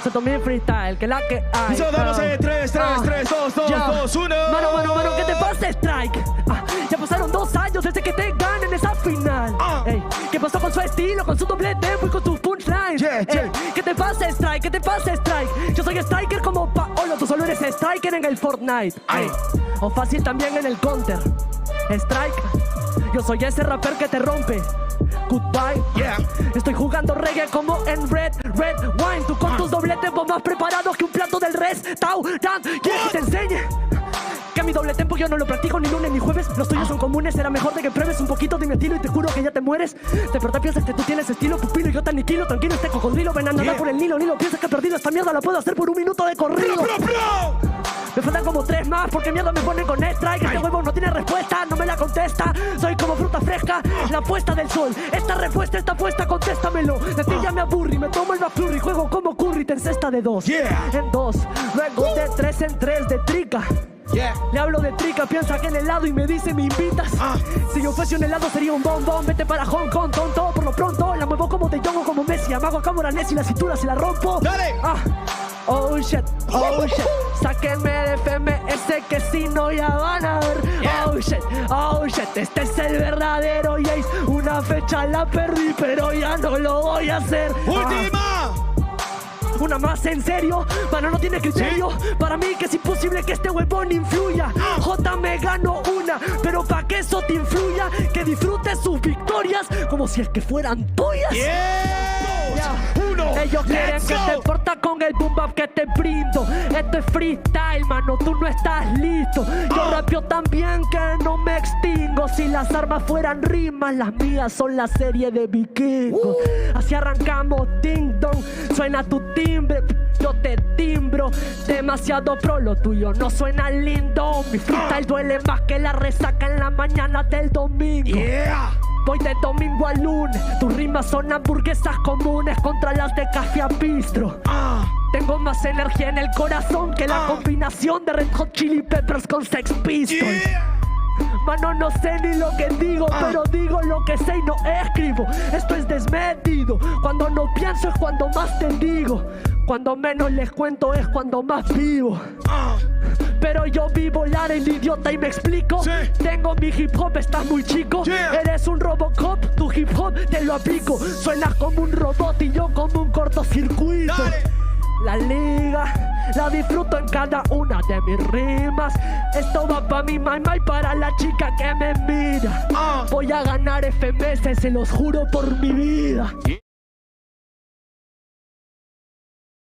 Suelto mi freestyle, que la que hay. Listo, damos en 3, 2, 1. Mano, ¿qué te pasa, Strike? Ya pasaron 2 años desde que te ganen esa final. Ey, ¿qué pasó con su estilo, con su doble tempo y con sus punchlines? Yeah. ¿Qué te pasa, Strike? ¿Qué te pasa, Strike? Yo soy striker como Paolo, tú solo eres striker en el Fortnite. Ey, o fácil también en el Counter. Strike, yo soy ese rapper que te rompe. Goodbye. Yeah. Estoy jugando reggae como en Red Wine. Tú con tus doble tempo más preparados que un plato del restaurant. ¿Quieres que te enseñe? Que mi doble tempo yo no lo practico ni lunes ni jueves. Los tuyos son comunes, será mejor de que pruebes un poquito de mi estilo y te juro que ya te mueres. De verdad piensas que tú tienes estilo, pupilo, y yo te aniquilo. Tranquilo, este cocodrilo, ven a nadar por el Nilo. Ni lo piensas que he perdido, esta mierda la puedo hacer por 1 minuto de corrido. Me faltan como 3 más porque mierda me ponen con strike. Este huevo no tiene respuesta, no me la contesta. Soy como fruta fresca, la puesta del sol. Esta respuesta está puesta, contéstamelo. De ti ya me aburrí, me tomo el McFlurry. Juego como Curry, te encesta de 2 en 2, luego de 3 en 3 de trica. Le hablo de trica, piensa que en helado y me dice me invitas. Si yo fuese un helado sería un bombón. Vete para Hong Kong, tonto, por lo pronto. La muevo como De Jong o como Messi. Amago a cámara Nessi, la cintura se la rompo. Dale. Oh shit, sáquenme de FMS que si no ya van a ver. Oh shit, este es el verdadero Jace. Una fecha la perdí, pero ya no lo voy a hacer. ¡Última! Una más, en serio, mano no tiene criterio. Para mí que es imposible que este huevón influya. J me ganó una, pero pa' que eso te influya, que disfrutes sus victorias como si es que fueran tuyas. Ellos quieren que te portas con el boom bap que te brindo. Esto es freestyle, mano, tú no estás listo. Yo rapeo tan bien que no me extingo. Si las armas fueran rimas, las mías son la serie de vikingos. Así arrancamos, ding dong. Suena tu timbre, yo te timbro. Demasiado pro, lo tuyo no suena lindo. Mi freestyle duele más que la resaca en la mañana del domingo. Voy de domingo a lunes. Tus rimas son hamburguesas comunes contra las de Café a Bistro. Tengo más energía en el corazón que la combinación de Red Hot Chili Peppers con Sex Pistols. Mano, no sé ni lo que digo, pero digo lo que sé y no escribo. Esto es desmedido. Cuando no pienso es cuando más te digo. Cuando menos les cuento es cuando más vivo. Pero yo vi volar el idiota y me explico. Tengo mi hip hop, estás muy chico. Eres un Robocop, tu hip hop te lo aplico. Suenas como un robot y yo como un cortocircuito. La liga la disfruto en cada una de mis rimas. Esto va pa' mi mamá y para la chica que me mira. Voy a ganar FMS, se los juro por mi vida.